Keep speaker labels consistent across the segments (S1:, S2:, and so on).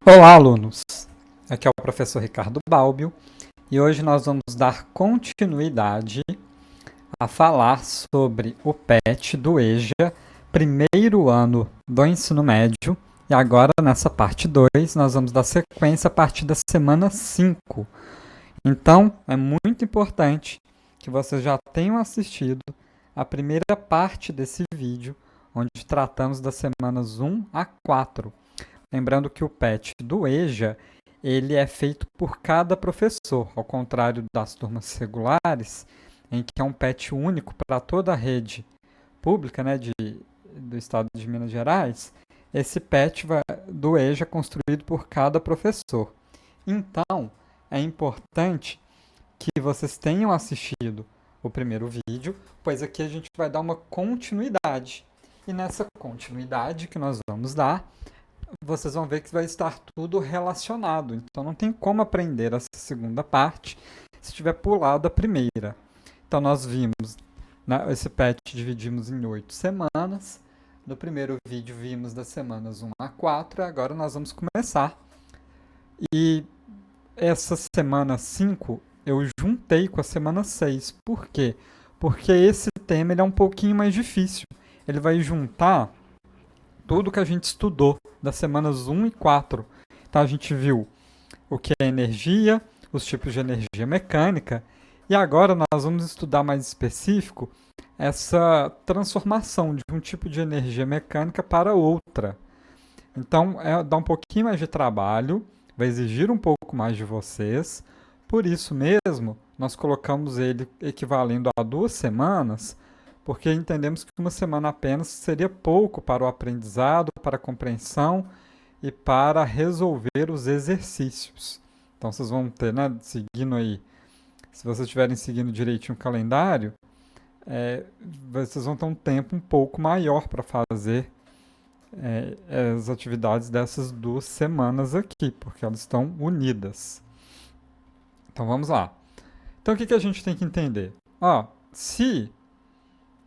S1: Olá, alunos! Aqui é o professor Ricardo Balbio e hoje nós vamos dar continuidade a falar sobre o PET do EJA, primeiro ano do ensino médio. E agora, nessa parte 2, nós vamos dar sequência a partir da semana 5. Então, é muito importante que vocês já tenham assistido a primeira parte desse vídeo, onde tratamos das semanas 1 a 4. Lembrando que o PET do EJA, ele é feito por cada professor, ao contrário das turmas regulares, em que é um PET único para toda a rede pública, né, do estado de Minas Gerais. Esse PET do EJA é construído por cada professor. Então, é importante que vocês tenham assistido o primeiro vídeo, pois aqui a gente vai dar uma continuidade. E nessa continuidade que nós vamos dar, vocês vão ver que vai estar tudo relacionado. Então não tem como aprender essa segunda parte se tiver pulado a primeira. Então nós vimos, né, esse PET dividimos em 8 semanas. No primeiro vídeo vimos das semanas 1 a 4. Agora nós vamos começar. E essa semana 5 eu juntei com a semana 6. Por quê? Porque esse tema ele é um pouquinho mais difícil. Ele vai juntar tudo que a gente estudou das semanas 1 e 4. Então a gente viu o que é energia, os tipos de energia mecânica, e agora nós vamos estudar mais específico essa transformação de um tipo de energia mecânica para outra. Então dá um pouquinho mais de trabalho, vai exigir um pouco mais de vocês, por isso mesmo nós colocamos ele equivalendo a 2 semanas, porque entendemos que uma semana apenas seria pouco para o aprendizado, para a compreensão e para resolver os exercícios. Então vocês vão ter, né, seguindo aí, se vocês estiverem seguindo direitinho o calendário, vocês vão ter um tempo um pouco maior para fazer as atividades dessas 2 semanas aqui, porque elas estão unidas. Então vamos lá. Então o que a gente tem que entender? Se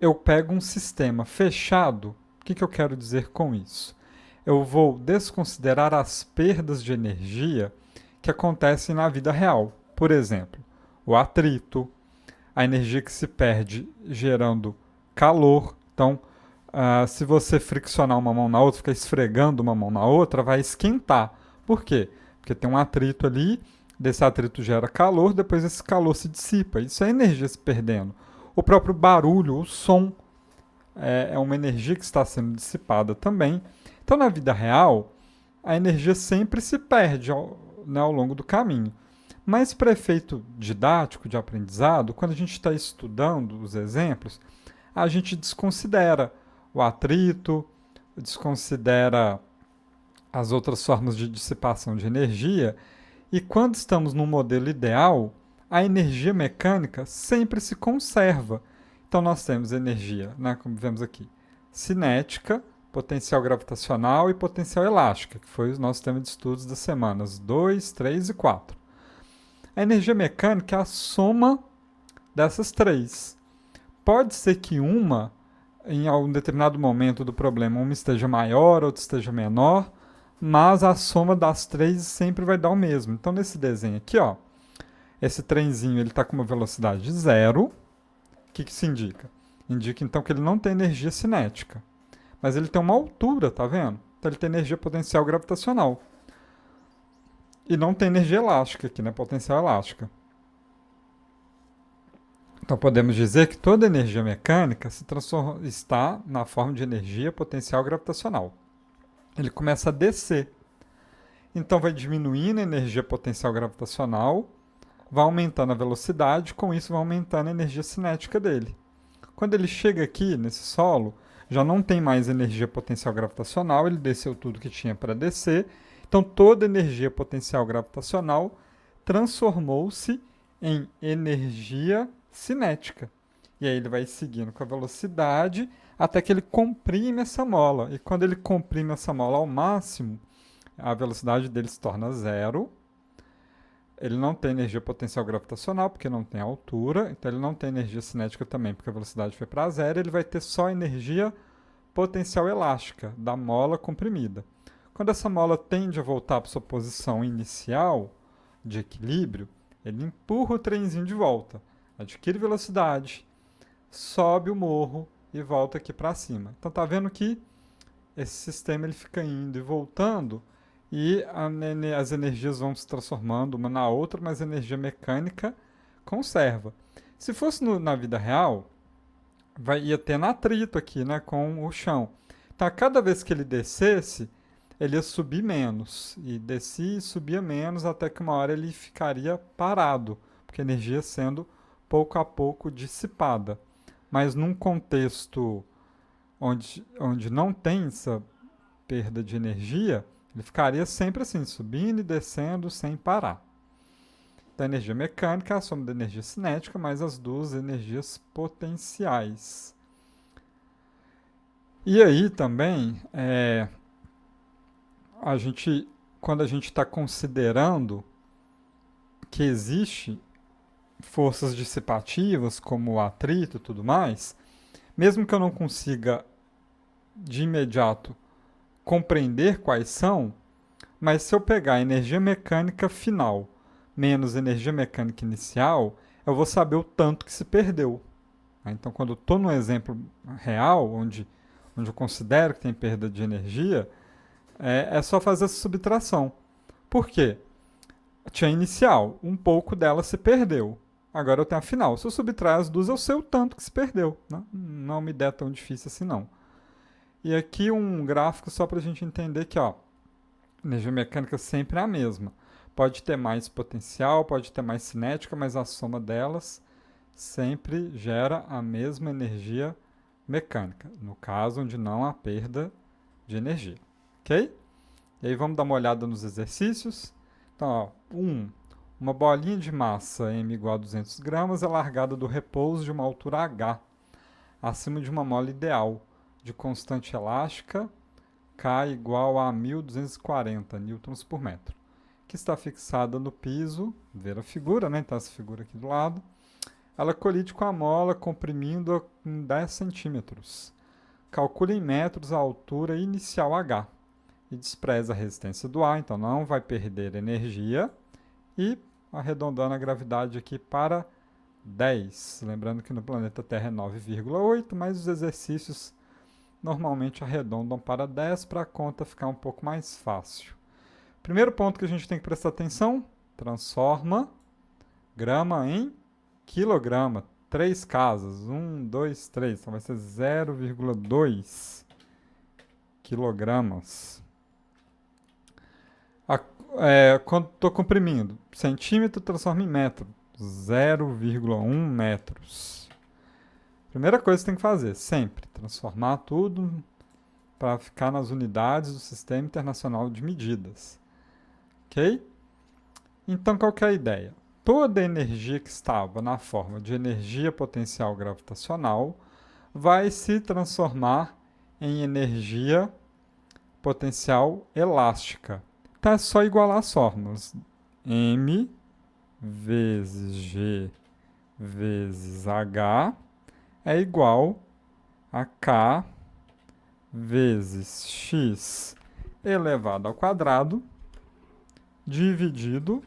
S1: eu pego um sistema fechado, o que eu quero dizer com isso? Eu vou desconsiderar as perdas de energia que acontecem na vida real. Por exemplo, o atrito, a energia que se perde gerando calor. Então, se você friccionar uma mão na outra, ficar esfregando uma mão na outra, vai esquentar. Por quê? Porque tem um atrito ali, desse atrito gera calor, depois esse calor se dissipa. Isso é energia se perdendo. O próprio barulho, o som, é uma energia que está sendo dissipada também. Então, na vida real, a energia sempre se perde ao longo do caminho. Mas para efeito didático, de aprendizado, quando a gente está estudando os exemplos, a gente desconsidera o atrito, desconsidera as outras formas de dissipação de energia. E quando estamos no modelo ideal, a energia mecânica sempre se conserva. Então nós temos energia, né, como vemos aqui, cinética, potencial gravitacional e potencial elástica, que foi o nosso tema de estudos das semanas 2, 3 e 4. A energia mecânica é a soma dessas três. Pode ser que uma, em algum determinado momento do problema, uma esteja maior, outra esteja menor, mas a soma das três sempre vai dar o mesmo. Então nesse desenho aqui, esse trenzinho está com uma velocidade de 0. O que isso indica? Indica então que ele não tem energia cinética. Mas ele tem uma altura, tá vendo? Então ele tem energia potencial gravitacional. E não tem energia elástica aqui, né? Potencial elástica. Então podemos dizer que toda energia mecânica está na forma de energia potencial gravitacional. Ele começa a descer. Então vai diminuindo a energia potencial gravitacional, vai aumentando a velocidade, com isso vai aumentando a energia cinética dele. Quando ele chega aqui, nesse solo, já não tem mais energia potencial gravitacional, ele desceu tudo que tinha para descer, então toda energia potencial gravitacional transformou-se em energia cinética. E aí ele vai seguindo com a velocidade até que ele comprime essa mola. E quando ele comprime essa mola ao máximo, a velocidade dele se torna 0. Ele não tem energia potencial gravitacional, porque não tem altura. Então, ele não tem energia cinética também, porque a velocidade foi para 0. Ele vai ter só energia potencial elástica, da mola comprimida. Quando essa mola tende a voltar para sua posição inicial de equilíbrio, ele empurra o trenzinho de volta, adquire velocidade, sobe o morro e volta aqui para cima. Então tá vendo que esse sistema ele fica indo e voltando e as energias vão se transformando uma na outra, mas a energia mecânica conserva. Se fosse na vida real, ia ter atrito aqui, né, com o chão. Então, a cada vez que ele descesse, ele ia subir menos. E descia e subia menos até que uma hora ele ficaria parado, porque a energia sendo pouco a pouco dissipada. Mas num contexto onde não tem essa perda de energia, ele ficaria sempre assim, subindo e descendo sem parar. Então, a energia mecânica é a soma da energia cinética mais as duas energias potenciais. E aí também, quando a gente está considerando que existe forças dissipativas, como o atrito e tudo mais, mesmo que eu não consiga de imediato compreender quais são, mas se eu pegar a energia mecânica final menos energia mecânica inicial, eu vou saber o tanto que se perdeu. Então, quando eu estou num exemplo real, onde eu considero que tem perda de energia, é só fazer essa subtração. Por quê? Tinha a inicial, um pouco dela se perdeu. Agora eu tenho a final. Se eu subtrair as duas, eu sei o tanto que se perdeu. Né? Não é uma ideia tão difícil assim, não. E aqui um gráfico só para a gente entender que a energia mecânica sempre é a mesma. Pode ter mais potencial, pode ter mais cinética, mas a soma delas sempre gera a mesma energia mecânica, no caso onde não há perda de energia. Ok? E aí vamos dar uma olhada nos exercícios. Então, ó, uma bolinha de massa m igual a 200 gramas é largada do repouso de uma altura h, acima de uma mola ideal, de constante elástica, K igual a 1.240 newtons por metro, que está fixada no piso, ver a figura, né? Então essa figura aqui do lado. Ela colide com a mola, comprimindo-a em 10 centímetros. Calcule em metros a altura inicial H e despreza a resistência do ar, então não vai perder energia. E arredondando a gravidade aqui para 10. Lembrando que no planeta Terra é 9,8, mas os exercícios normalmente arredondam para 10 para a conta ficar um pouco mais fácil. Primeiro ponto que a gente tem que prestar atenção, transforma grama em quilograma. 3 casas, 1, 2, 3, então vai ser 0,2 quilogramas. Quando estou comprimindo, centímetro transforma em metro, 0,1 metros. Primeira coisa que você tem que fazer, sempre, transformar tudo para ficar nas unidades do Sistema Internacional de Medidas. Ok? Então, qual que é a ideia? Toda a energia que estava na forma de energia potencial gravitacional vai se transformar em energia potencial elástica. Então, é só igualar as fórmulas. M vezes G vezes H é igual a K vezes X elevado ao quadrado dividido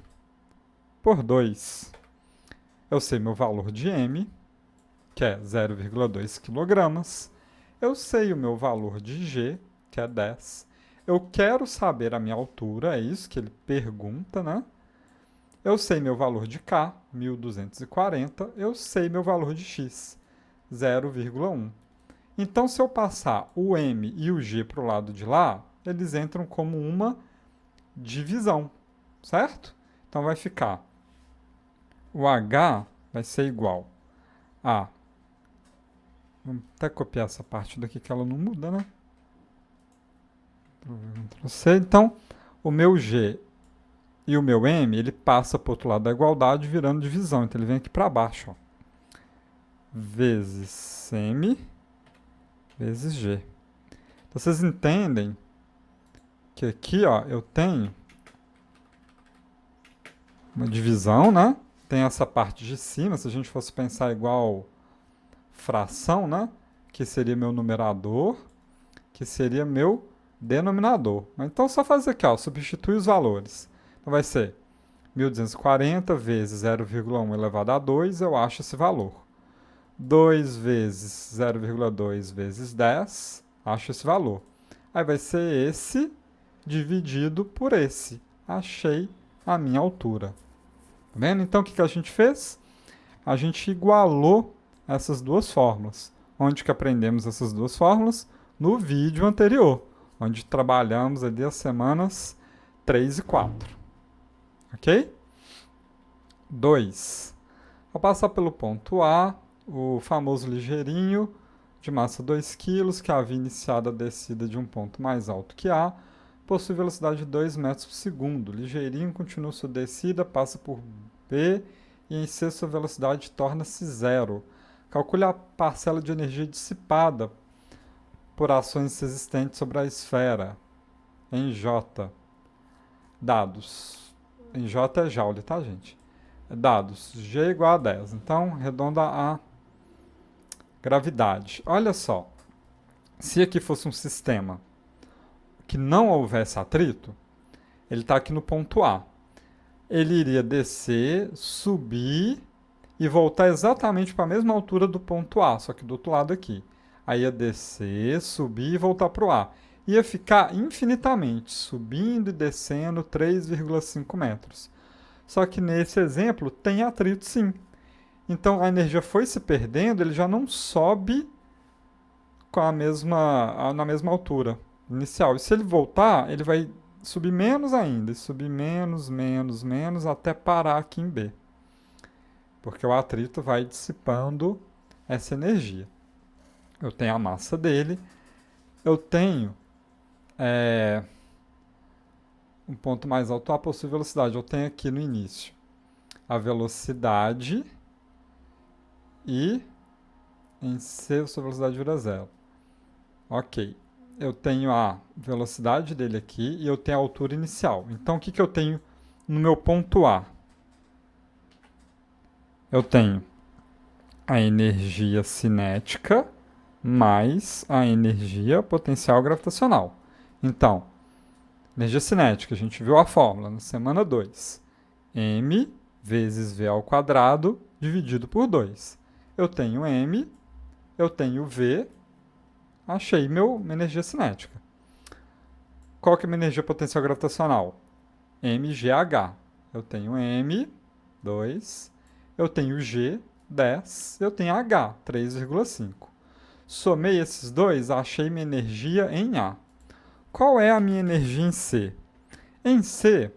S1: por 2. Eu sei meu valor de M, que é 0,2 kg. Eu sei o meu valor de G, que é 10. Eu quero saber a minha altura, é isso que ele pergunta, né? Eu sei meu valor de K, 1.240. Eu sei meu valor de X, 0,1. Então, se eu passar o M e o G para o lado de lá, eles entram como uma divisão, certo? Então, vai ficar o H vai ser igual a... Vamos até copiar essa parte daqui que ela não muda, né? Ctrl+C. Então, o meu G e o meu M, ele passa para o outro lado da igualdade virando divisão. Então, ele vem aqui para baixo, ó. Vezes M vezes G. Então, vocês entendem que aqui, ó, eu tenho uma divisão, né? Tem essa parte de cima, se a gente fosse pensar igual fração, né? Que seria meu numerador, que seria meu denominador. Então, só fazer aqui, ó, substitui os valores. Então, vai ser 1.240 vezes 0,1 elevado a 2, eu acho esse valor. 2 vezes 0,2 vezes 10, acho esse valor. Aí vai ser esse dividido por esse. Achei a minha altura. Tá vendo? Então, o que a gente fez? A gente igualou essas duas fórmulas. Onde que aprendemos essas duas fórmulas? No vídeo anterior, onde trabalhamos ali as semanas 3 e 4. Ok? 2. Ao passar pelo ponto A, o famoso ligeirinho, de massa 2 kg, que havia iniciado a descida de um ponto mais alto que A, possui velocidade de 2 metros por segundo. Ligeirinho continua sua descida, passa por B e em C sua velocidade torna-se zero. Calcule a parcela de energia dissipada por ações existentes sobre a esfera. Em J. Dados. Em J é Joule, tá, gente? Dados. G igual a 10. Então, redonda a gravidade. Olha só. Se aqui fosse um sistema que não houvesse atrito, ele está aqui no ponto A. Ele iria descer, subir e voltar exatamente para a mesma altura do ponto A, só que do outro lado aqui. Aí ia descer, subir e voltar para o A. Ia ficar infinitamente, subindo e descendo 3,5 metros. Só que nesse exemplo tem atrito sim. Então a energia foi se perdendo, ele já não sobe com na mesma altura inicial. E se ele voltar, ele vai subir menos ainda, e subir menos, menos, menos, até parar aqui em B. Porque o atrito vai dissipando essa energia. Eu tenho a massa dele, eu tenho um ponto mais alto, a possível velocidade. Eu tenho aqui no início a velocidade e em C a sua velocidade vira zero. Ok. Eu tenho a velocidade dele aqui e eu tenho a altura inicial. Então, o que eu tenho no meu ponto A? Eu tenho a energia cinética mais a energia potencial gravitacional. Então, energia cinética, a gente viu a fórmula na semana 2. M vezes V ao quadrado dividido por 2. Eu tenho M, eu tenho V, achei minha energia cinética. Qual que é a minha energia potencial gravitacional? mgh. Eu tenho M, 2, eu tenho G, 10, eu tenho H, 3,5. Somei esses dois, achei minha energia em A. Qual é a minha energia em C? Em C,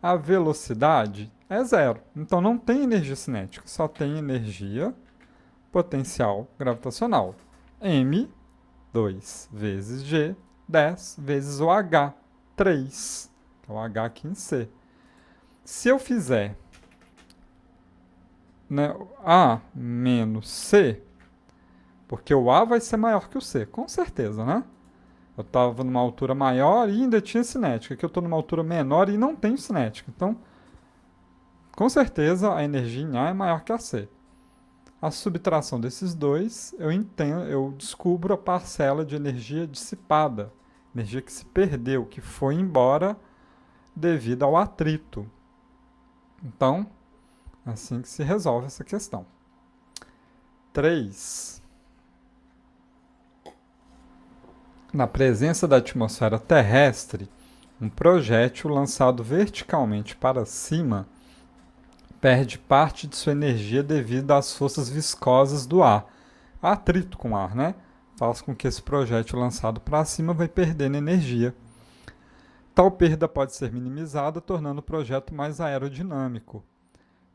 S1: a velocidade é zero. Então não tem energia cinética, só tem energia potencial gravitacional. M, 2 vezes G, 10 vezes o H, 3. Que é o H aqui em C. Se eu fizer A menos C, porque o A vai ser maior que o C, com certeza, né? Eu estava numa altura maior e ainda tinha cinética. Aqui eu estou numa altura menor e não tenho cinética. Então, com certeza, a energia em A é maior que a C. A subtração desses dois, eu descubro a parcela de energia dissipada. Energia que se perdeu, que foi embora devido ao atrito. Então, assim que se resolve essa questão. 3. Na presença da atmosfera terrestre, um projétil lançado verticalmente para cima perde parte de sua energia devido às forças viscosas do ar. Atrito com o ar, né? Faz com que esse projétil lançado para cima vai perdendo energia. Tal perda pode ser minimizada, tornando o projeto mais aerodinâmico.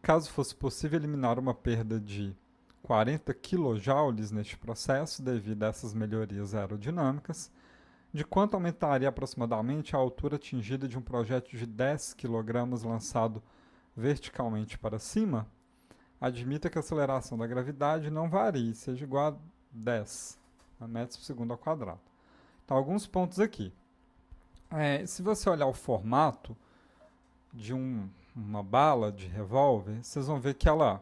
S1: Caso fosse possível eliminar uma perda de 40 kJ neste processo, devido a essas melhorias aerodinâmicas, de quanto aumentaria aproximadamente a altura atingida de um projétil de 10 kg lançado verticalmente para cima? Admita que a aceleração da gravidade não varie, seja igual a 10 metros por segundo ao quadrado. Então, alguns pontos aqui. Se você olhar o formato de uma bala de revólver, vocês vão ver que ela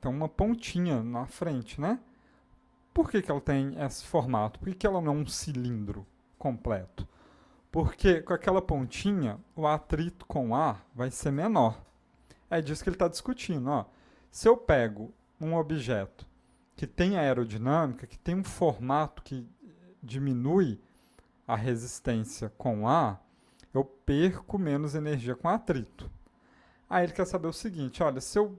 S1: tem uma pontinha na frente, né? Por que ela tem esse formato? Por que ela não é um cilindro completo? Porque com aquela pontinha, o atrito com o ar vai ser menor. É disso que ele está discutindo. Ó. Se eu pego um objeto que tem aerodinâmica, que tem um formato que diminui a resistência com o ar, eu perco menos energia com atrito. Aí ele quer saber o seguinte, olha, se eu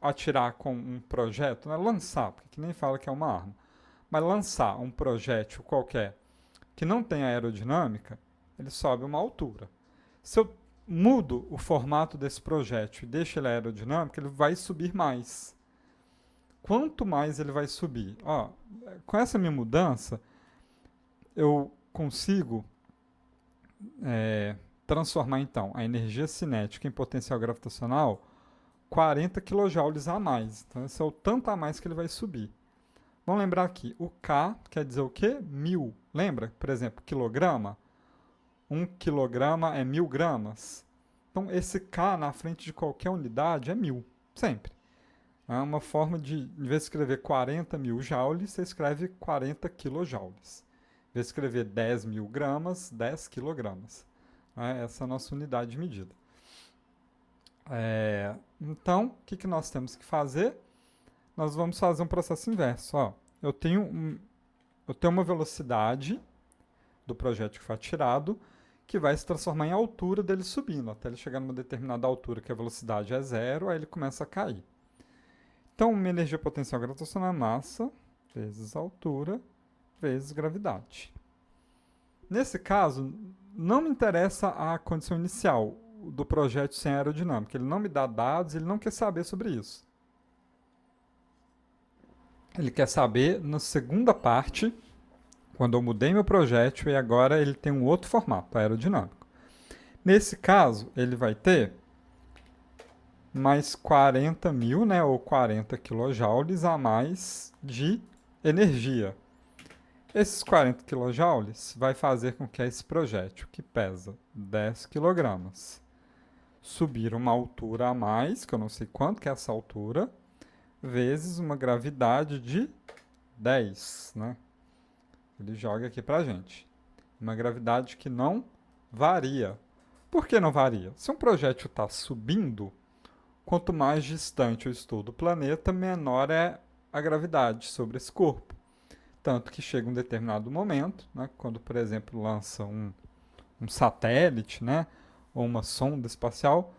S1: atirar com um projeto, né, lançar, porque que nem fala que é uma arma, mas lançar um projétil qualquer que não tem aerodinâmica, ele sobe uma altura. Se eu mudo o formato desse projétil e deixo ele aerodinâmico, ele vai subir mais. Quanto mais ele vai subir? Ó, com essa minha mudança, eu consigo transformar então a energia cinética em potencial gravitacional 40 kJ a mais. Então esse é o tanto a mais que ele vai subir. Vamos lembrar aqui, o K quer dizer o quê? 1000. Lembra, por exemplo, quilograma? 1 quilograma é 1000 gramas. Então esse K na frente de qualquer unidade é 1000, sempre. É uma forma de, em vez de escrever 40.000 joules, você escreve 40 quilojoules. Em vez de escrever 10.000 gramas, 10 quilogramas. Essa é a nossa unidade de medida. Então, o que nós temos que fazer? Nós vamos fazer um processo inverso. Ó. Eu tenho uma velocidade do projétil que foi atirado que vai se transformar em altura dele subindo, até ele chegar numa determinada altura que a velocidade é zero, aí ele começa a cair. Então, uma energia potencial gravitacional é massa vezes altura vezes gravidade. Nesse caso, não me interessa a condição inicial do projétil sem aerodinâmica. Ele não me dá dados, ele não quer saber sobre isso. Ele quer saber na segunda parte, quando eu mudei meu projétil e agora ele tem um outro formato aerodinâmico. Nesse caso, ele vai ter mais 40.000, né, ou 40 kJ a mais de energia. Esses 40 kJ vai fazer com que esse projétil, que pesa 10 kg, subir uma altura a mais, que eu não sei quanto que é essa altura, vezes uma gravidade de 10, né? Ele joga aqui pra gente. Uma gravidade que não varia. Por que não varia? Se um projétil está subindo, quanto mais distante eu estou do planeta, menor é a gravidade sobre esse corpo. Tanto que chega um determinado momento, né, quando, por exemplo, lança um satélite, né, ou uma sonda espacial,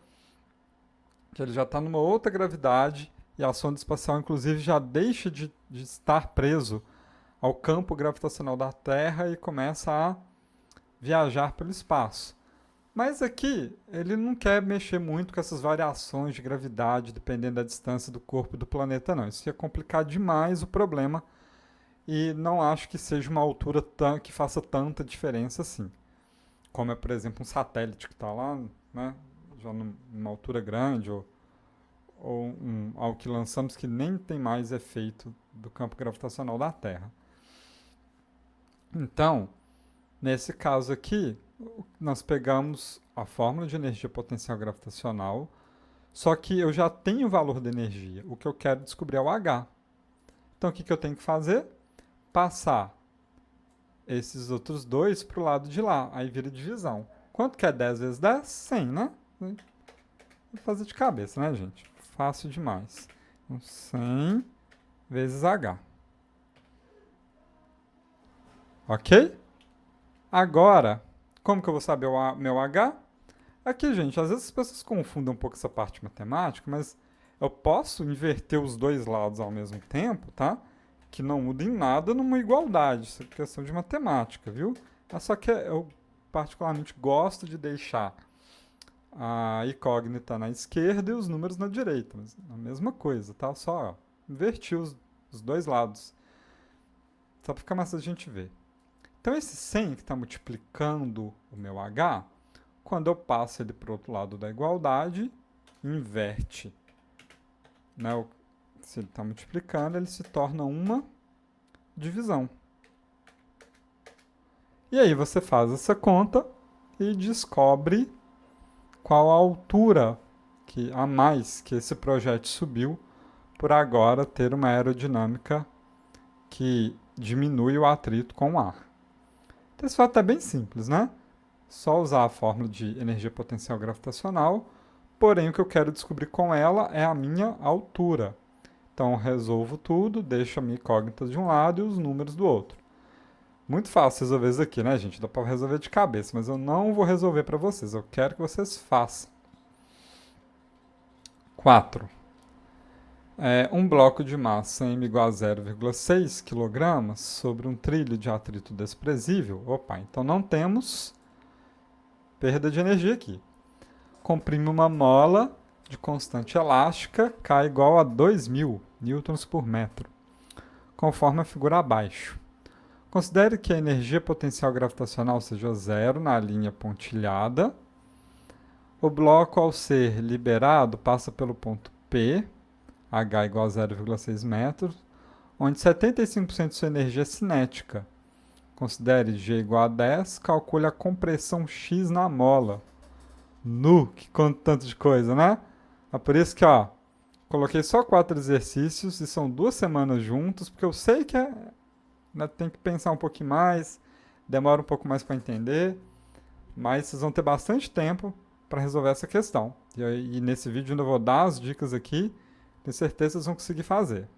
S1: que ele já está numa outra gravidade e a sonda espacial, inclusive, já deixa de estar preso ao campo gravitacional da Terra e começa a viajar pelo espaço. Mas aqui, ele não quer mexer muito com essas variações de gravidade, dependendo da distância do corpo do planeta, não. Isso ia complicar demais o problema e não acho que seja uma altura que faça tanta diferença assim. Como é, por exemplo, um satélite que está lá, né, já numa altura grande, ou algo que lançamos que nem tem mais efeito do campo gravitacional da Terra. Então, nesse caso aqui, nós pegamos a fórmula de energia potencial gravitacional, só que eu já tenho o valor da energia. O que eu quero descobrir é o H. Então, o que eu tenho que fazer? Passar esses outros dois para o lado de lá. Aí vira divisão. Quanto que é 10 vezes 10? 100, né? Vou fazer de cabeça, né, gente? Fácil demais. Então, 100 vezes H. Ok? Agora, como que eu vou saber o meu H? Aqui, gente, às vezes as pessoas confundem um pouco essa parte matemática, mas eu posso inverter os dois lados ao mesmo tempo, tá? Que não muda em nada numa igualdade. Isso é questão de matemática, viu? Só que eu particularmente gosto de deixar a incógnita na esquerda e os números na direita. Mas a mesma coisa, tá? Só ó, inverti os dois lados. Só para ficar mais fácil a gente ver. Então esse 100 que está multiplicando o meu H, quando eu passo ele para o outro lado da igualdade, inverte. Né? Se ele está multiplicando, ele se torna uma divisão. E aí você faz essa conta e descobre qual a altura a mais que esse projétil subiu por agora ter uma aerodinâmica que diminui o atrito com o ar. Então, esse fato é bem simples, né? Só usar a fórmula de energia potencial gravitacional, porém o que eu quero descobrir com ela é a minha altura. Então, eu resolvo tudo, deixo a minha incógnita de um lado e os números do outro. Muito fácil resolver isso aqui, né, gente? Dá para resolver de cabeça, mas eu não vou resolver para vocês. Eu quero que vocês façam. 4. Um bloco de massa m igual a 0,6 kg sobre um trilho de atrito desprezível. Opa, então não temos perda de energia aqui. Comprime uma mola de constante elástica, K igual a 2.000 newtons por metro, conforme a figura abaixo. Considere que a energia potencial gravitacional seja zero na linha pontilhada. O bloco, ao ser liberado, passa pelo ponto P, H igual a 0,6 metros, onde 75% de sua energia é cinética. Considere G igual a 10, calcule a compressão X na mola. Que conta tanto de coisa, né? É por isso que, coloquei só 4 exercícios e são 2 semanas juntos, porque eu sei que tem que pensar um pouquinho mais, demora um pouco mais para entender, mas vocês vão ter bastante tempo para resolver essa questão. E nesse vídeo eu ainda vou dar as dicas aqui, tenho certeza que vocês vão conseguir fazer.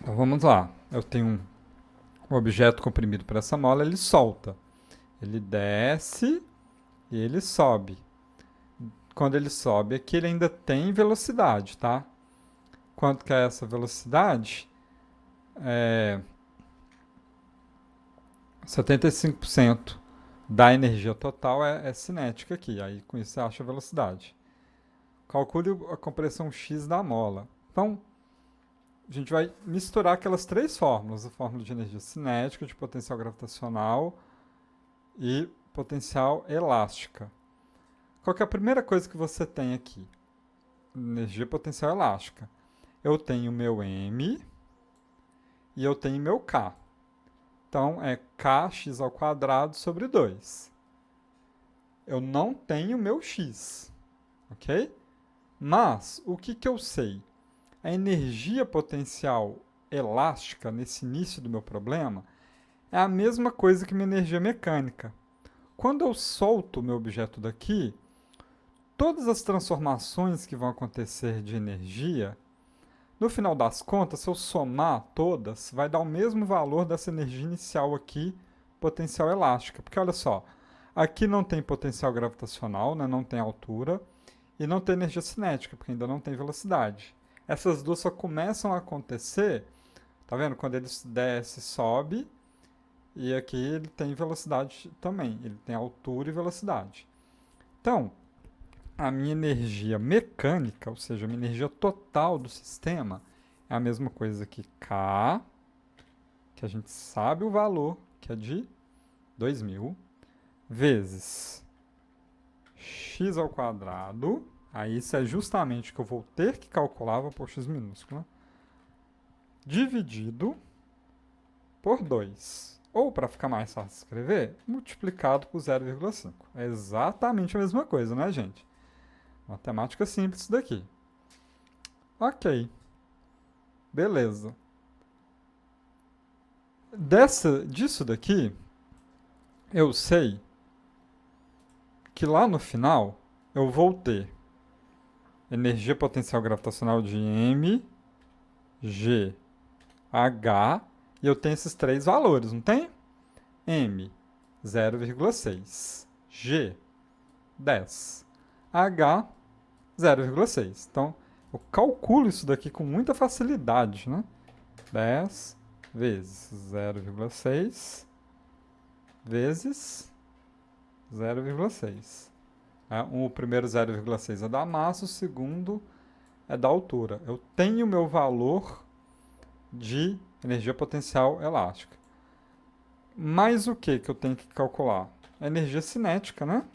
S1: Então vamos lá. Eu tenho um objeto comprimido por essa mola, ele solta. Ele desce e ele sobe. Quando ele sobe aqui, ele ainda tem velocidade, tá? Quanto que é essa velocidade? 75% da energia total é cinética aqui. Aí com isso você acha a velocidade. Calcule a compressão X da mola. Então, a gente vai misturar aquelas 3 fórmulas. A fórmula de energia cinética, de potencial gravitacional e potencial elástica. Qual que é a primeira coisa que você tem aqui? Energia potencial elástica. Eu tenho meu M e eu tenho meu K. Então, é kx ao quadrado sobre 2. Eu não tenho meu x, ok? Mas, o que eu sei? A energia potencial elástica, nesse início do meu problema, é a mesma coisa que minha energia mecânica. Quando eu solto o meu objeto daqui, todas as transformações que vão acontecer de energia, no final das contas, se eu somar todas, vai dar o mesmo valor dessa energia inicial aqui, potencial elástica. Porque olha só, aqui não tem potencial gravitacional, né, não tem altura, e não tem energia cinética, porque ainda não tem velocidade. Essas duas só começam a acontecer, tá vendo? Quando ele desce, sobe, e aqui ele tem velocidade também, ele tem altura e velocidade. Então, a minha energia mecânica, ou seja, a minha energia total do sistema, é a mesma coisa que K, que a gente sabe o valor, que é de 2.000, vezes x ao quadrado, aí isso é justamente o que eu vou ter que calcular, vou pôr x minúsculo, dividido por 2. Ou, para ficar mais fácil de escrever, multiplicado por 0,5. É exatamente a mesma coisa, né, gente? Matemática simples isso daqui. Ok. Beleza. Disso daqui, eu sei que lá no final eu vou ter energia potencial gravitacional de M, G, H, e eu tenho esses 3 valores, não tem? M, 0,6. G, 10. H, 0,6. Então, eu calculo isso daqui com muita facilidade, né? 10 vezes 0,6 vezes 0,6. O primeiro 0,6 é da massa, o segundo é da altura. Eu tenho meu valor de energia potencial elástica. Mais o que eu tenho que calcular? A energia cinética, né?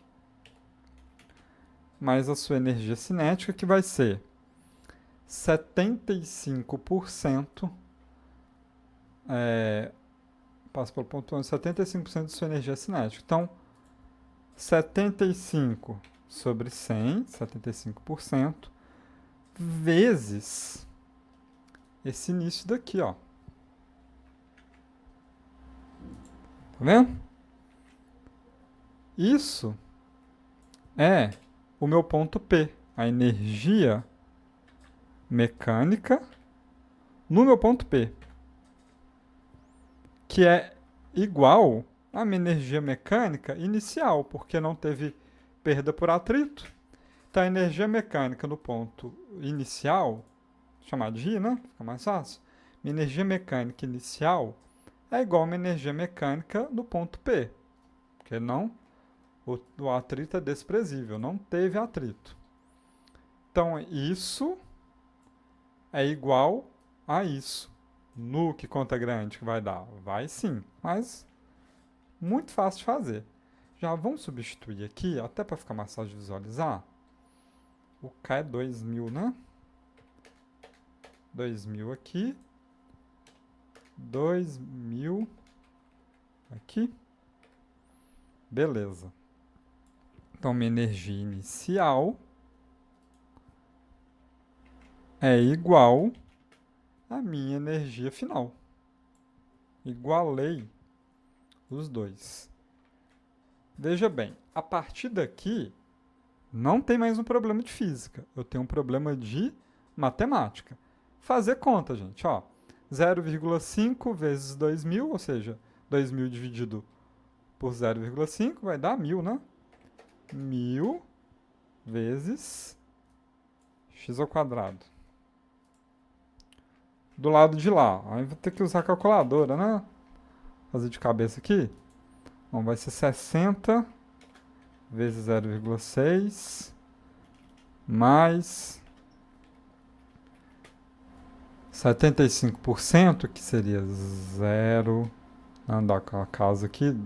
S1: Mais a sua energia cinética, que vai ser 75%, passa pelo ponto 1, 75% de sua energia cinética. Então, 75 sobre 100, 75%, vezes esse início daqui, ó. Tá vendo? Isso é o meu ponto P, a energia mecânica no meu ponto P, que é igual à minha energia mecânica inicial, porque não teve perda por atrito. Então, a energia mecânica no ponto inicial, chamado de I, né? Fica mais fácil. Minha energia mecânica inicial é igual a minha energia mecânica no ponto P, porque não, o atrito é desprezível, não teve atrito. Então, isso é igual a isso. Nu, que conta grande que vai dar? Vai sim, mas muito fácil de fazer. Já vamos substituir aqui, até para ficar mais fácil de visualizar. O K é 2000, né? 2000 aqui. 2000 aqui. Beleza. Então, minha energia inicial é igual à minha energia final. Igualei os dois. Veja bem, a partir daqui, não tem mais um problema de física. Eu tenho um problema de matemática. Fazer conta, gente, ó. 0,5 vezes 2000, ou seja, 2000 dividido por 0,5 vai dar 1000, né? 1000 vezes x ao quadrado. Do lado de lá, aí vou ter que usar a calculadora, né? Fazer de cabeça aqui. Bom, vai ser 60 vezes 0,6 mais 75%, que seria 0, andar aquela casa aqui,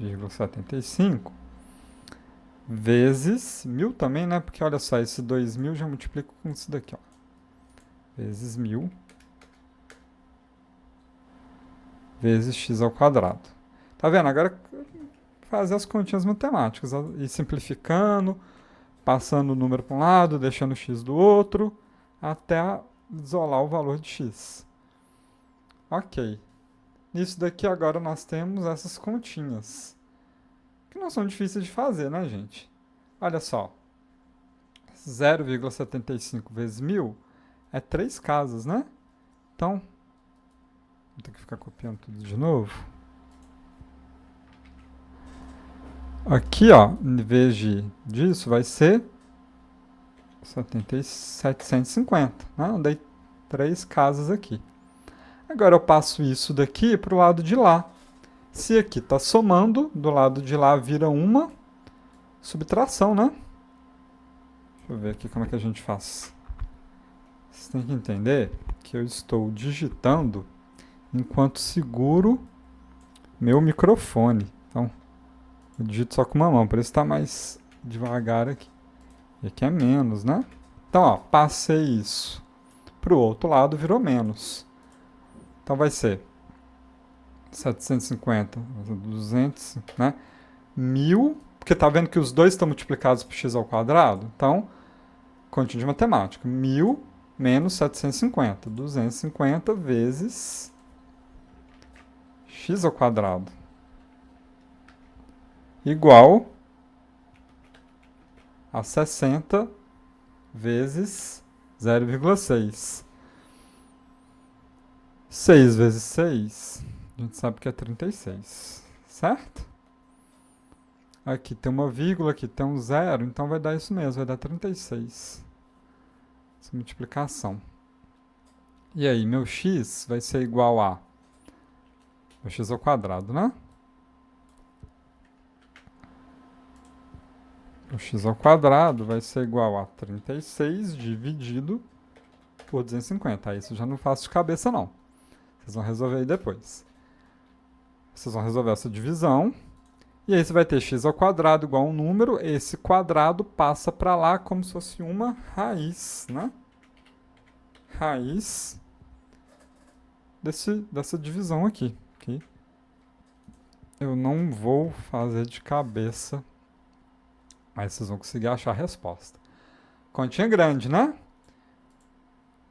S1: 0,75, vezes 1000 também, né? Porque olha só, esse 2000 já multiplico com isso daqui, ó. Vezes 1000 vezes x ao quadrado. Tá vendo? Agora fazer as continhas matemáticas, ir simplificando, passando o número para um lado, deixando o x do outro, até isolar o valor de x. Ok. Nisso daqui agora nós temos essas continhas, que não são difíceis de fazer, né, gente? Olha só. 0,75 vezes 1000 é 3 casas, né? Então, vou ter que ficar copiando tudo de novo. Aqui, ó, em vez disso, vai ser 750, né? Eu dei 3 casas aqui. Agora eu passo isso daqui para o lado de lá. Se aqui está somando, do lado de lá vira uma subtração, né? Deixa eu ver aqui como é que a gente faz. Você tem que entender que eu estou digitando enquanto seguro meu microfone. Então, eu digito só com uma mão, por isso está mais devagar aqui. E aqui é menos, né? Então, ó, passei isso para o outro lado, virou menos. Então, vai ser 750, 200, né? 1000, porque tá vendo que os dois estão multiplicados por x ao quadrado? Então, continha de matemática. 1000 menos 750. 250 vezes x ao quadrado. Igual a 60 vezes 0,6. 6 vezes 6, a gente sabe que é 36, certo? Aqui tem uma vírgula, aqui tem um zero, então vai dar isso mesmo, vai dar 36. Essa multiplicação. E aí, meu x vai ser igual a o x ao quadrado, né? O x ao quadrado vai ser igual a 36 dividido por 250. Aí isso eu já não faço de cabeça, não. Vocês vão resolver aí depois. Vocês vão resolver essa divisão. E aí você vai ter x ao quadrado igual a um número. Esse quadrado passa para lá como se fosse uma raiz, né? Raiz dessa divisão aqui. Okay? Eu não vou fazer de cabeça, mas vocês vão conseguir achar a resposta. Continha grande, né?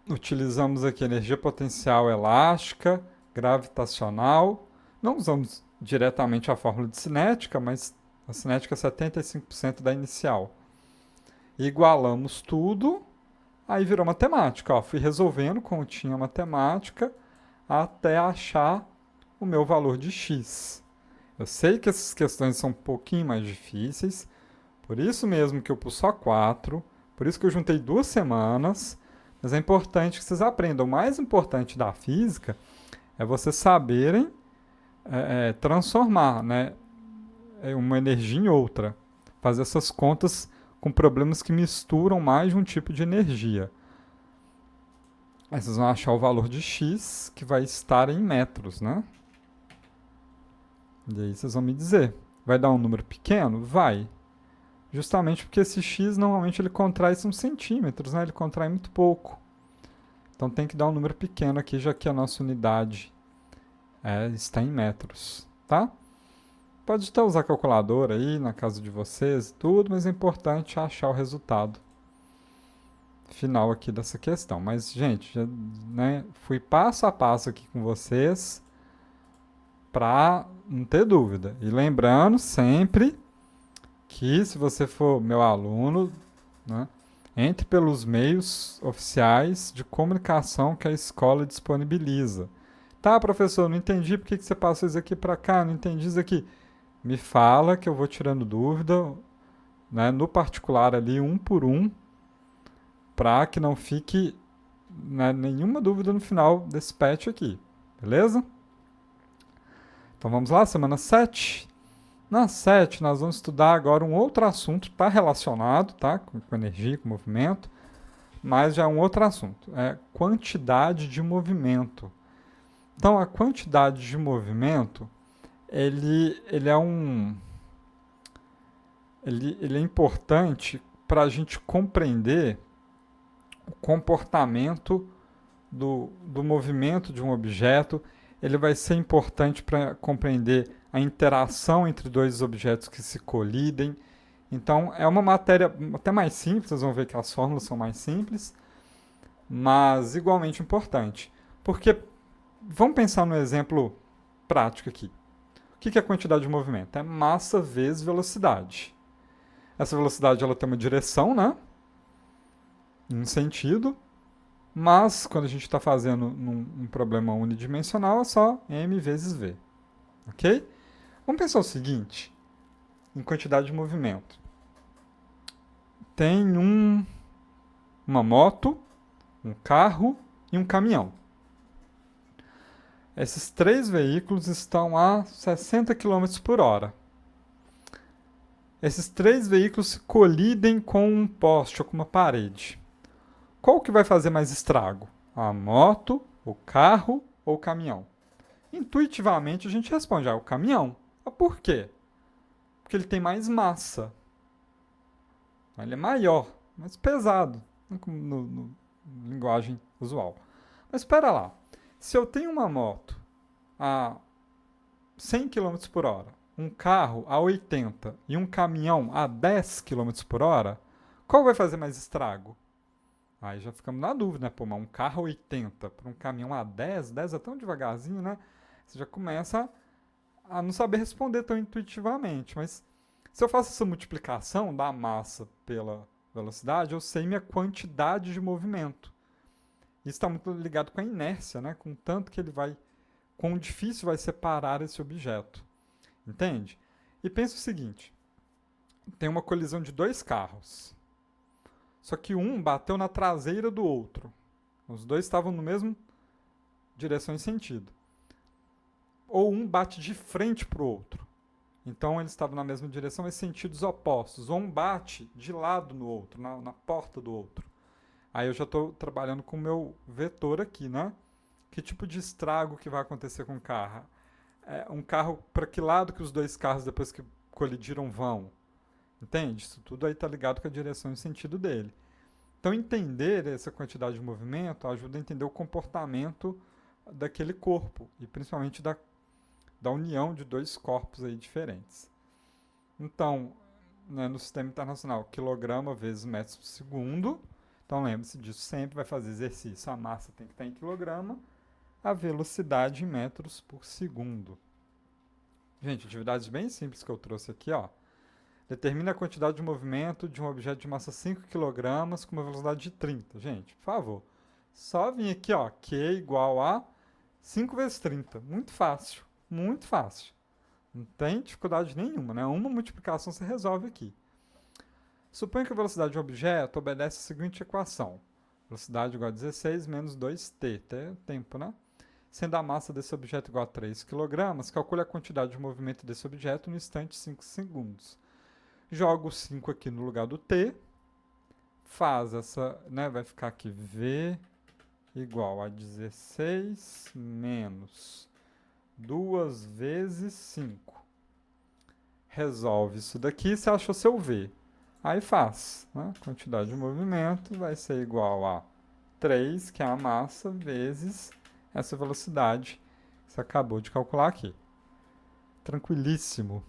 S1: Utilizamos aqui energia potencial elástica, gravitacional. Não usamos diretamente a fórmula de cinética, mas a cinética é 75% da inicial. Igualamos tudo, aí virou matemática. Ó, fui resolvendo continha matemática até achar o meu valor de x. Eu sei que essas questões são um pouquinho mais difíceis, por isso mesmo que eu pus só 4, por isso que eu juntei 2 semanas, mas é importante que vocês aprendam. O mais importante da física é vocês saberem transformar, né, uma energia em outra. Fazer essas contas com problemas que misturam mais de um tipo de energia. Aí vocês vão achar o valor de x, que vai estar em metros, né? E aí vocês vão me dizer, vai dar um número pequeno? Vai. Justamente porque esse x normalmente ele contrai uns centímetros, né? Ele contrai muito pouco. Então tem que dar um número pequeno aqui, já que a nossa unidade está em metros, tá? Pode até usar calculadora aí na casa de vocês e tudo, mas é importante achar o resultado final aqui dessa questão. Mas, gente, já, né, fui passo a passo aqui com vocês para não ter dúvida. E lembrando sempre que se você for meu aluno, né, entre pelos meios oficiais de comunicação que a escola disponibiliza. Tá, professor, não entendi por que você passou isso aqui para cá, não entendi isso aqui. Me fala que eu vou tirando dúvida, né, no particular ali, um por um, para que não fique, né, nenhuma dúvida no final desse patch aqui, beleza? Então vamos lá, semana 7. Na 7 nós vamos estudar agora um outro assunto, está relacionado, tá, com energia, com movimento, mas já é um outro assunto, é quantidade de movimento. Então a quantidade de movimento, ele é importante para a gente compreender o comportamento do movimento de um objeto. Ele vai ser importante para compreender a interação entre dois objetos que se colidem. Então, é uma matéria até mais simples, vocês vão ver que as fórmulas são mais simples, mas igualmente importante. Porque, vamos pensar no exemplo prático aqui. O que é a quantidade de movimento? É massa vezes velocidade. Essa velocidade ela tem uma direção, né? Um sentido, mas quando a gente está fazendo um problema unidimensional é só m vezes v, ok? Vamos pensar o seguinte, em quantidade de movimento. Tem uma moto, um carro e um caminhão. Esses 3 veículos estão a 60 km por hora. Esses 3 veículos se colidem com um poste ou com uma parede. Qual que vai fazer mais estrago? A moto, o carro ou o caminhão? Intuitivamente a gente responde, o caminhão. Mas por quê? Porque ele tem mais massa. Ele é maior, mais pesado, no linguagem usual. Mas espera lá. Se eu tenho uma moto a 100 km por hora, um carro a 80 e um caminhão a 10 km por hora, qual vai fazer mais estrago? Aí já ficamos na dúvida, né? Pô, mas um carro a 80 para um caminhão a 10, 10 é tão devagarzinho, né? Você já começa a não saber responder tão intuitivamente. Mas se eu faço essa multiplicação da massa pela velocidade, eu sei minha quantidade de movimento. Isso está muito ligado com a inércia, né? Com o tanto que ele vai, quão difícil vai ser parar esse objeto. Entende? E pensa o seguinte, tem uma colisão de 2 carros. Só que um bateu na traseira do outro. Os dois estavam no mesmo direção e sentido. Ou um bate de frente para o outro. Então eles estavam na mesma direção, mas sentidos opostos. Ou um bate de lado no outro, na porta do outro. Aí eu já estou trabalhando com o meu vetor aqui, né? Que tipo de estrago que vai acontecer com o carro? Um carro, para que lado que os 2 carros, depois que colidiram, vão? Entende? Isso tudo aí está ligado com a direção e sentido dele. Então, entender essa quantidade de movimento ajuda a entender o comportamento daquele corpo, e principalmente da união de 2 corpos aí diferentes. Então, né, no sistema internacional, quilograma vezes metros por segundo. Então lembre-se disso, sempre vai fazer exercício. A massa tem que estar em quilograma, a velocidade em metros por segundo. Gente, atividades bem simples que eu trouxe aqui, ó. Determine a quantidade de movimento de um objeto de massa 5 kg com uma velocidade de 30. Gente, por favor. Só vir aqui, ó, Q igual a 5 vezes 30. Muito fácil. Muito fácil. Não tem dificuldade nenhuma, né? Uma multiplicação você resolve aqui. Suponha que a velocidade de um objeto obedece a seguinte equação. Velocidade igual a 16 menos 2t. T é tempo, né? Sendo a massa desse objeto igual a 3 kg, calcule a quantidade de movimento desse objeto no instante 5 segundos. Joga o 5 aqui no lugar do t. Faz essa, né? Vai ficar aqui V igual a 16 menos 2 vezes 5. Resolve isso daqui, você achou seu V. Aí faz, né? Quantidade de movimento vai ser igual a 3, que é a massa, vezes essa velocidade que você acabou de calcular aqui. Tranquilíssimo.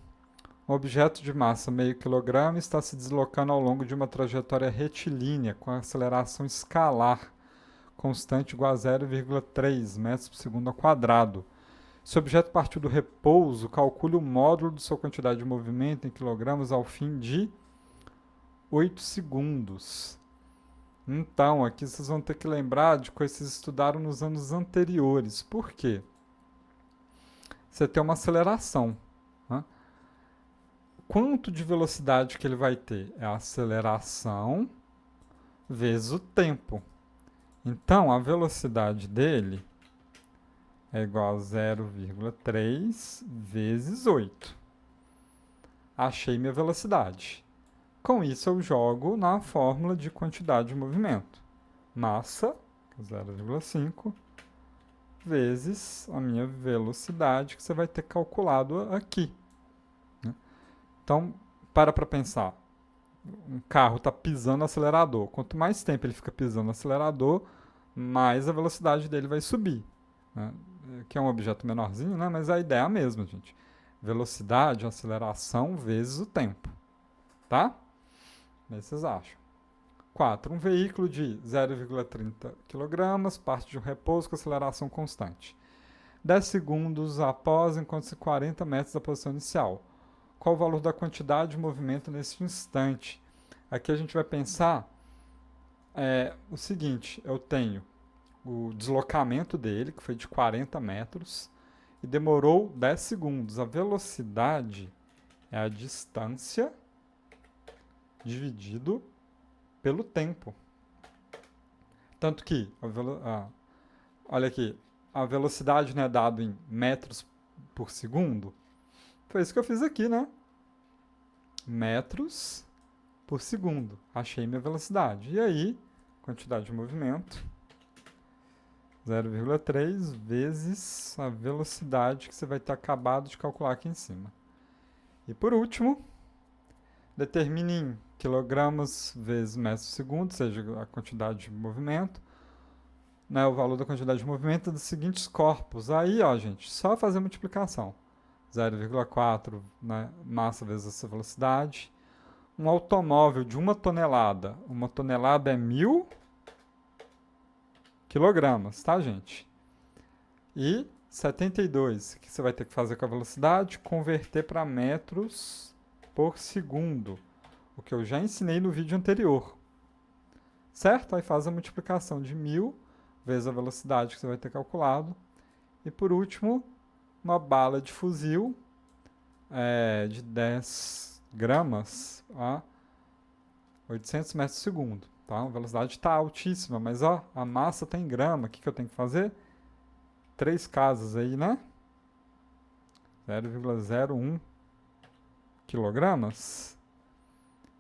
S1: Um objeto de massa meio quilograma está se deslocando ao longo de uma trajetória retilínea com aceleração escalar constante igual a 0,3 metros por segundo ao quadrado. Se o objeto partiu do repouso, calcule o módulo de sua quantidade de movimento em quilogramas ao fim de 8 segundos. Então, aqui vocês vão ter que lembrar de coisas que vocês estudaram nos anos anteriores. Por quê? Você tem uma aceleração. Né? Quanto de velocidade que ele vai ter? É a aceleração vezes o tempo. Então, a velocidade dele é igual a 0,3 vezes 8. Achei minha velocidade. Com isso, eu jogo na fórmula de quantidade de movimento. Massa, 0,5, vezes a minha velocidade, que você vai ter calculado aqui. Então, para pensar. Um carro está pisando no acelerador. Quanto mais tempo ele fica pisando no acelerador, mais a velocidade dele vai subir. Né? Que é um objeto menorzinho, né? Mas a ideia é a mesma, gente. Velocidade, aceleração vezes o tempo. Tá? O que vocês acham? 4. Um veículo de 0,30 kg parte de um repouso com aceleração constante. 10 segundos após encontra-se 40 metros da posição inicial. Qual o valor da quantidade de movimento nesse instante? Aqui a gente vai pensar o seguinte, eu tenho o deslocamento dele, que foi de 40 metros, e demorou 10 segundos. A velocidade é a distância dividido pelo tempo. Tanto que, olha aqui, a velocidade não é dada em metros por segundo. Foi isso que eu fiz aqui, né? Metros por segundo. Achei minha velocidade. E aí, quantidade de movimento, 0,3 vezes a velocidade que você vai ter acabado de calcular aqui em cima. E por último, determine em quilogramas vezes metros por segundo, ou seja, a quantidade de movimento, né, o valor da quantidade de movimento dos seguintes corpos. Aí, ó, gente, só fazer multiplicação. 0,4, né, massa vezes essa velocidade. Um automóvel de 1 tonelada. 1 tonelada é 1.000 quilogramas, tá, gente? E 72, que você vai ter que fazer com a velocidade, converter para metros por segundo. O que eu já ensinei no vídeo anterior. Certo? Aí faz a multiplicação de 1.000 vezes a velocidade que você vai ter calculado. E por último, uma bala de fuzil de 10 gramas a 800 metros por segundo. Tá? A velocidade está altíssima, mas ó, a massa está em grama. O que eu tenho que fazer? 3 casas aí, né? 0,01 quilogramas.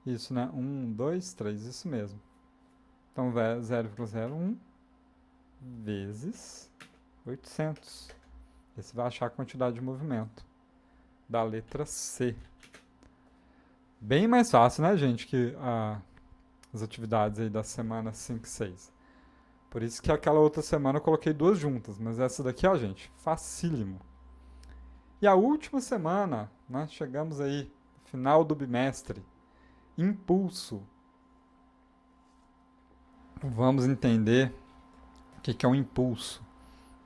S1: Isso, né? 1, 2, 3, isso mesmo. Então, 0,01 vezes 800. Esse vai achar a quantidade de movimento da letra C. Bem mais fácil, né, gente, que as atividades aí da semana 5 e 6. Por isso que aquela outra semana eu coloquei 2 juntas, mas essa daqui, ó, gente, facílimo. E a última semana, né, chegamos aí, final do bimestre, impulso. vamos entender o que é um impulso.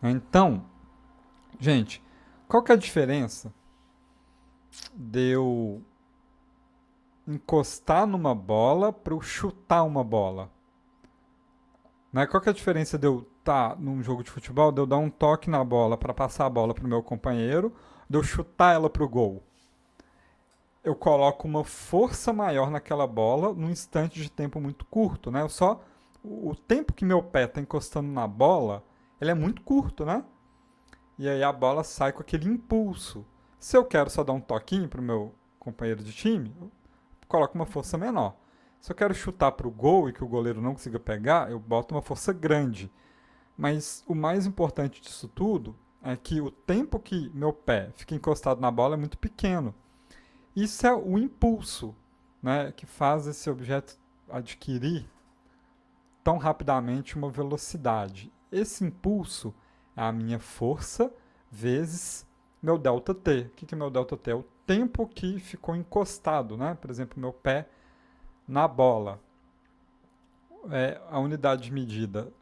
S1: Então, gente, qual que é a diferença de eu encostar numa bola para eu chutar uma bola? Né? Qual que é a diferença de eu estar num jogo de futebol, de eu dar um toque na bola para passar a bola para o meu companheiro, de eu chutar ela para o gol? Eu coloco uma força maior naquela bola num instante de tempo muito curto, né? O tempo que meu pé está encostando na bola, ele é muito curto, né? E aí a bola sai com aquele impulso. Se eu quero só dar um toquinho pro meu companheiro de time, eu coloco uma força menor. Se eu quero chutar pro gol e que o goleiro não consiga pegar, eu boto uma força grande. Mas o mais importante disso tudo é que o tempo que meu pé fica encostado na bola é muito pequeno. Isso é o impulso, né, que faz esse objeto adquirir tão rapidamente uma velocidade. Esse impulso é a minha força vezes meu ΔT. O que é meu ΔT? É o tempo que ficou encostado, né? Por exemplo, meu pé na bola. A unidade de medida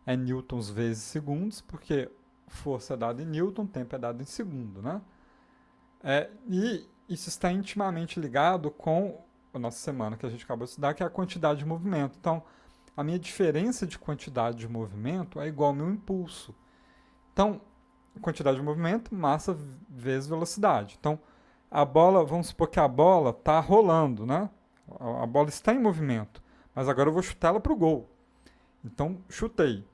S1: é newtons vezes segundos, porque força é dada em newton, tempo é dado em segundo, né? E isso está intimamente ligado com a nossa semana que a gente acabou de estudar, que é a quantidade de movimento. Então, a minha diferença de quantidade de movimento é igual ao meu impulso. Então, quantidade de movimento, massa vezes velocidade. Então, a bola, vamos supor que a bola está rolando, né? A bola está em movimento, mas agora eu vou chutar ela para o gol. Então, chutei.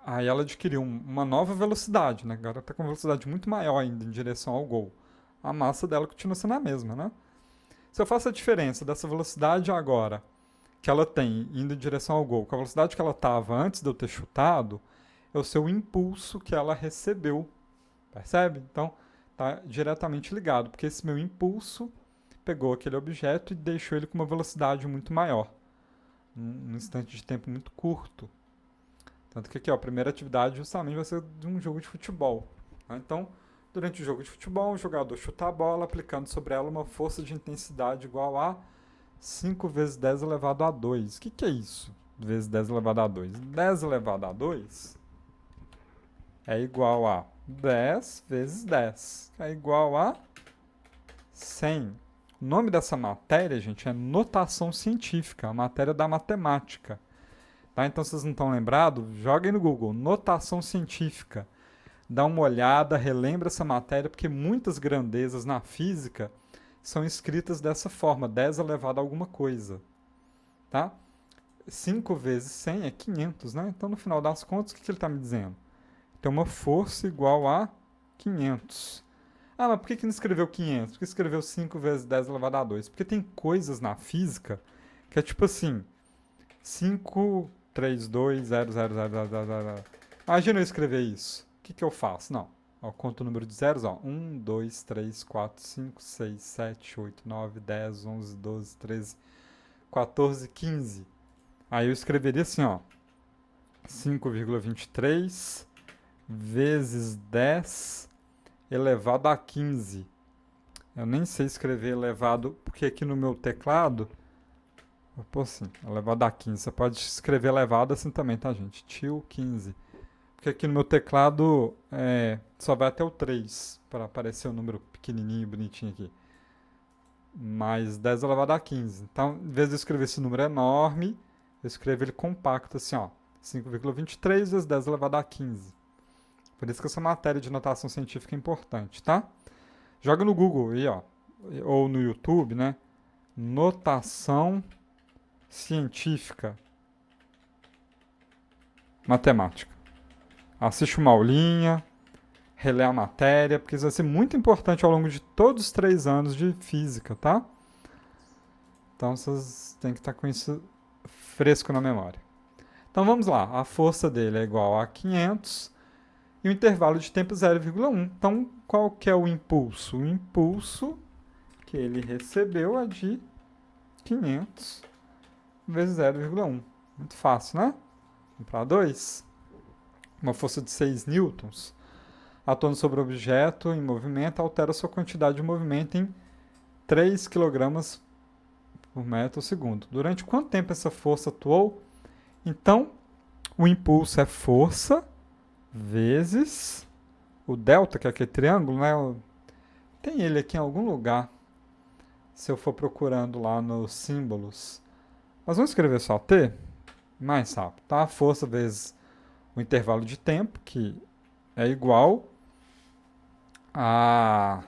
S1: Aí ela adquiriu uma nova velocidade, né? Agora está com uma velocidade muito maior ainda em direção ao gol. A massa dela continua sendo a mesma, né? Se eu faço a diferença dessa velocidade agora que ela tem indo em direção ao gol, com a velocidade que ela estava antes de eu ter chutado, é o seu impulso que ela recebeu. Percebe? Então, está diretamente ligado, porque esse meu impulso pegou aquele objeto e deixou ele com uma velocidade muito maior, num instante de tempo muito curto. Tanto que aqui, ó, a primeira atividade justamente vai ser de um jogo de futebol. Tá? Então, durante o jogo de futebol, o jogador chuta a bola, aplicando sobre ela uma força de intensidade igual a 5 vezes 10 elevado a 2. O que é isso? Vezes 10 elevado a 2. 10 elevado a 2 é igual a 10 vezes 10, que é igual a 100. O nome dessa matéria, gente, é notação científica, a matéria da matemática. Tá? Então, se vocês não estão lembrados, joguem no Google, notação científica. Dá uma olhada, relembra essa matéria, porque muitas grandezas na física são escritas dessa forma, 10 elevado a alguma coisa. Tá? 5 vezes 100 é 500, né? Então, no final das contas, o que ele está me dizendo? Tem uma força igual a 500. Ah, mas por que não escreveu 500? Por que escreveu 5 vezes 10 elevado a 2? Porque tem coisas na física que é tipo assim, 5, 3, 2, 0, 0, 0, 0, 0, 0. Imagina eu escrever isso. O que eu faço? Não. Ó, conto o número de zeros, ó. 1, 2, 3, 4, 5, 6, 7, 8, 9, 10, 11, 12, 13, 14, 15. Aí eu escreveria assim, ó. 5,23 vezes 10 elevado a 15. Eu nem sei escrever elevado, porque aqui no meu teclado, vou pôr assim, elevado a 15. Você pode escrever elevado assim também, tá, gente? Tio 15. Porque aqui no meu teclado só vai até o 3, para aparecer o número pequenininho, bonitinho aqui. Mais 10 elevado a 15. Então, em vez de eu escrever esse número enorme, eu escrevo ele compacto, assim, ó. 5,23 vezes 10 elevado a 15. Por isso que essa matéria de notação científica é importante, tá? Joga no Google aí, ó. Ou no YouTube, né? Notação científica matemática. Assiste uma aulinha, relê a matéria, porque isso vai ser muito importante ao longo de todos os 3 anos de física, tá? Então vocês têm que estar com isso fresco na memória. Então vamos lá, a força dele é igual a 500 e o intervalo de tempo é 0,1. Então qual que é o impulso? O impulso que ele recebeu é de 500 vezes 0,1. Muito fácil, né? Vamos para 2. Uma força de 6 newtons atuando sobre o objeto em movimento altera sua quantidade de movimento em 3 kg por metro ao segundo. Durante quanto tempo essa força atuou? Então, o impulso é força vezes o delta, que é aquele triângulo, né? Tem ele aqui em algum lugar, se eu for procurando lá nos símbolos. Mas vamos escrever só T, mais rápido, tá? Força vezes o intervalo de tempo, que é igual a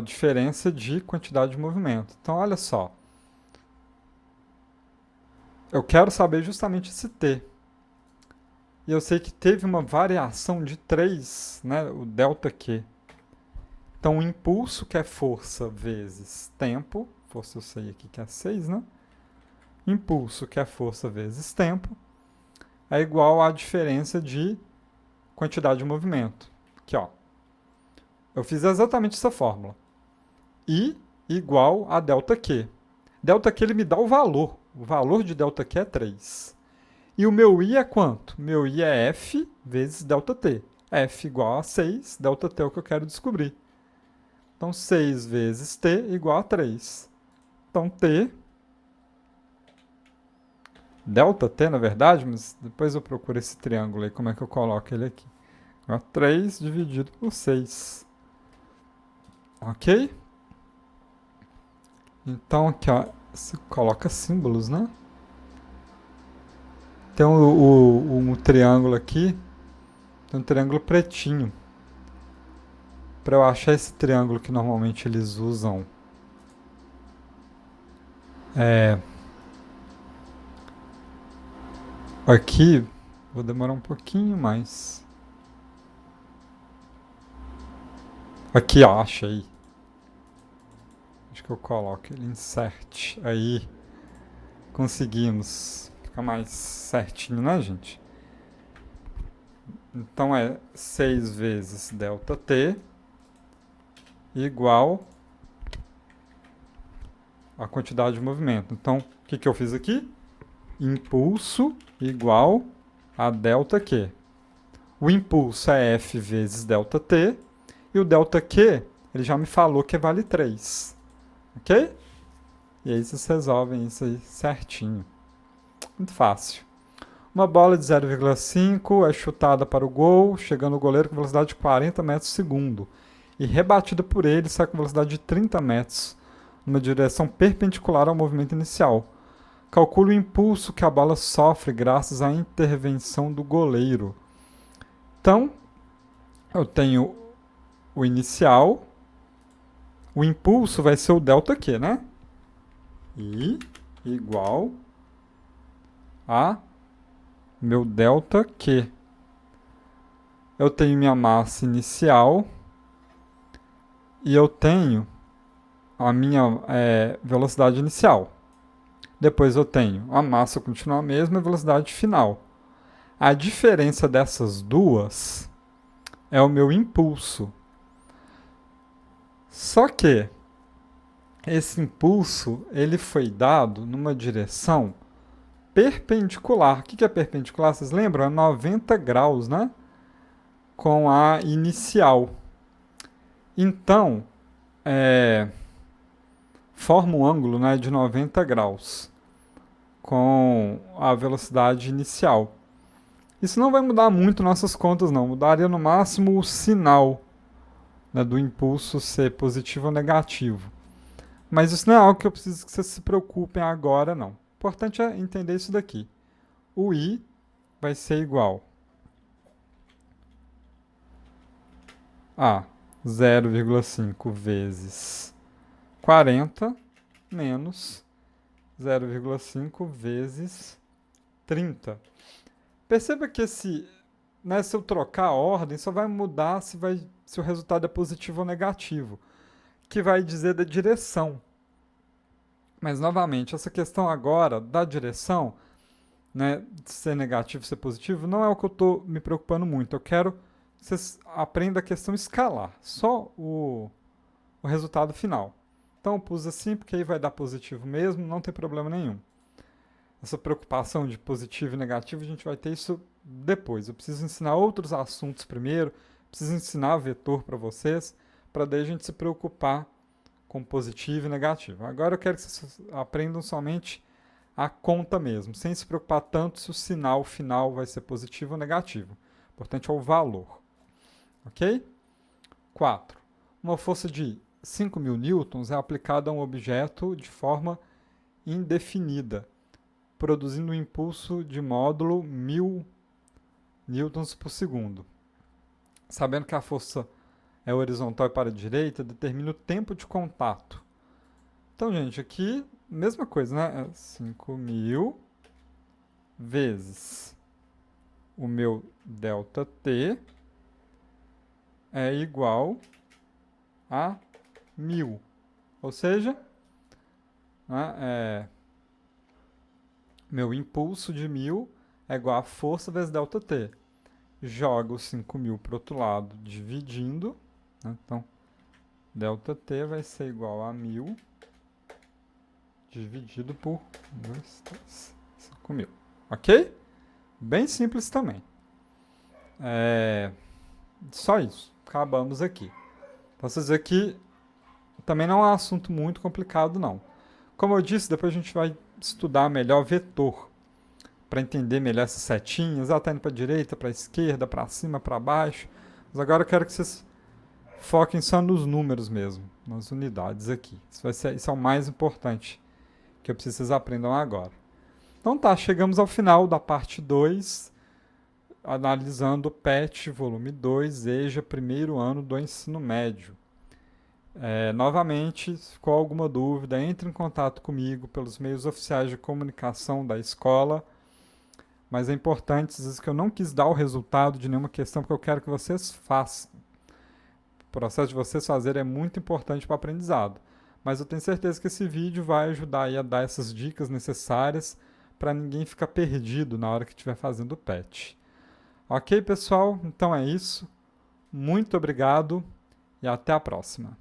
S1: diferença de quantidade de movimento. Então, olha só. Eu quero saber justamente esse T. E eu sei que teve uma variação de 3, né, o ΔQ. Então, o impulso, que é força vezes tempo, força eu sei aqui que é 6, né? Impulso, que é força vezes tempo, é igual à diferença de quantidade de movimento. Aqui, ó. Eu fiz exatamente essa fórmula. I igual a ΔQ. ΔQ ele me dá o valor. O valor de ΔQ é 3. E o meu I é quanto? Meu I é F vezes ΔT. F igual a 6, ΔT é o que eu quero descobrir. Então, 6 vezes T igual a 3. Então, T, ΔT, na verdade, mas depois eu procuro esse triângulo aí, como é que eu coloco ele aqui. 3 dividido por 6. Ok? Então, aqui, ó, se coloca símbolos, né? Tem um triângulo aqui, tem um triângulo pretinho. Para eu achar esse triângulo que normalmente eles usam, aqui, vou demorar um pouquinho mais. Aqui, ó, achei. Acho que eu coloco ele insert. Aí, conseguimos. Fica mais certinho, né, gente? Então é 6 vezes ΔT igual a quantidade de movimento. Então, o que eu fiz aqui? Impulso igual a ΔQ. O impulso é F vezes ΔT e o ΔQ, ele já me falou que vale 3. Ok? E aí vocês resolvem isso aí certinho. Muito fácil. Uma bola de 0,5 é chutada para o gol, chegando o goleiro com velocidade de 40 metros por segundo. E rebatida por ele, sai com velocidade de 30 metros, numa direção perpendicular ao movimento inicial. Calcule o impulso que a bola sofre graças à intervenção do goleiro. Então, eu tenho o inicial, o impulso vai ser o ΔQ, né? I igual a meu ΔQ. Eu tenho minha massa inicial e eu tenho a minha velocidade inicial. Depois eu tenho a massa continua a mesma e a velocidade final. A diferença dessas duas é o meu impulso. Só que esse impulso ele foi dado numa direção perpendicular. O que é perpendicular? Vocês lembram? É 90 graus, né? Com a inicial. Então, forma um ângulo, né, de 90 graus com a velocidade inicial. Isso não vai mudar muito nossas contas, não. Mudaria no máximo o sinal, né, do impulso ser positivo ou negativo. Mas isso não é algo que eu preciso que vocês se preocupem agora, não. O importante é entender isso daqui. O I vai ser igual a 0,5 vezes 40 menos 0,5 vezes 30. Perceba que se eu trocar a ordem, só vai mudar se o resultado é positivo ou negativo, que vai dizer da direção. Mas, novamente, essa questão agora da direção, né, de ser negativo e ser positivo, não é o que eu estou me preocupando muito. Eu quero que vocês aprendam a questão escalar, só o resultado final. Então, eu pus assim, porque aí vai dar positivo mesmo, não tem problema nenhum. Essa preocupação de positivo e negativo, a gente vai ter isso depois. Eu preciso ensinar outros assuntos primeiro, preciso ensinar vetor para vocês, para daí a gente se preocupar com positivo e negativo. Agora eu quero que vocês aprendam somente a conta mesmo, sem se preocupar tanto se o sinal final vai ser positivo ou negativo. O importante é o valor. Ok? 4. Uma força de 5.000 newtons é aplicada a um objeto de forma indefinida, produzindo um impulso de módulo 1.000 newtons por segundo. Sabendo que a força é horizontal e para a direita, determina o tempo de contato. Então, gente, aqui, mesma coisa, né? 5.000 vezes o meu ΔT é igual a 1.000. Ou seja, né, meu impulso de 1.000 é igual a força vezes ΔT. Jogo 5.000 para o outro lado, dividindo. Né? Então, ΔT vai ser igual a 1.000 dividido por 2, 3, 5.000. Ok? Bem simples também. Só isso. Acabamos aqui. Então, vocês verem que também não é um assunto muito complicado, não. Como eu disse, depois a gente vai estudar melhor vetor, para entender melhor essas setinhas. Ela está indo para a direita, para a esquerda, para cima, para baixo. Mas agora eu quero que vocês foquem só nos números mesmo, nas unidades aqui. Isso é o mais importante que eu preciso que vocês aprendam agora. Então tá, chegamos ao final da parte 2, analisando o PET, volume 2, EJA, primeiro ano do ensino médio. Novamente, se ficou alguma dúvida, entre em contato comigo pelos meios oficiais de comunicação da escola. Mas é importante dizer que eu não quis dar o resultado de nenhuma questão, porque eu quero que vocês façam. O processo de vocês fazerem é muito importante para o aprendizado. Mas eu tenho certeza que esse vídeo vai ajudar aí a dar essas dicas necessárias para ninguém ficar perdido na hora que estiver fazendo o PET. Ok, pessoal? Então é isso. Muito obrigado e até a próxima.